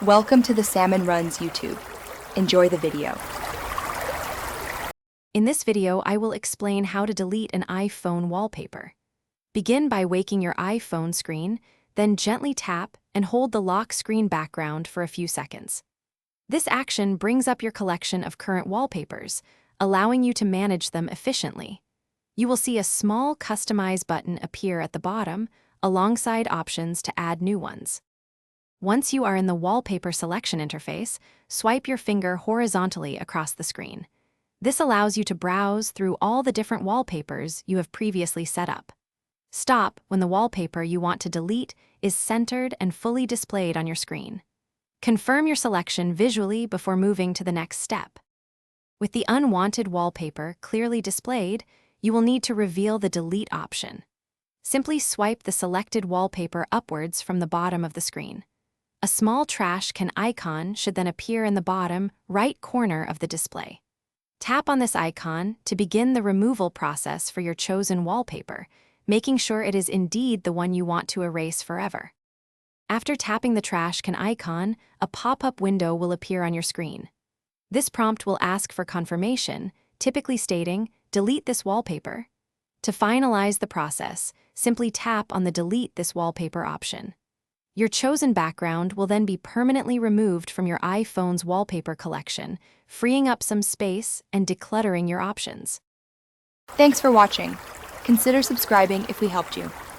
Welcome to the Salmon Runs YouTube. Enjoy the video. In this video, I will explain how to delete an iPhone wallpaper. Begin by waking your iPhone screen, then gently tap and hold the lock screen background for a few seconds. This action brings up your collection of current wallpapers, allowing you to manage them efficiently. You will see a small Customize button appear at the bottom, alongside options to add new ones. Once you are in the Wallpaper selection interface, swipe your finger horizontally across the screen. This allows you to browse through all the different wallpapers you have previously set up. Stop when the wallpaper you want to delete is centered and fully displayed on your screen. Confirm your selection visually before moving to the next step. With the unwanted wallpaper clearly displayed, you will need to reveal the delete option. Simply swipe the selected wallpaper upwards from the bottom of the screen. A small trash can icon should then appear in the bottom right corner of the display. Tap on this icon to begin the removal process for your chosen wallpaper, making sure it is indeed the one you want to erase forever. After tapping the trash can icon, a pop-up window will appear on your screen. This prompt will ask for confirmation, typically stating, "Delete this wallpaper." To finalize the process, simply tap on the Delete this wallpaper option. Your chosen background will then be permanently removed from your iPhone's wallpaper collection, freeing up some space and decluttering your options. Thanks for watching. Consider subscribing if we helped you.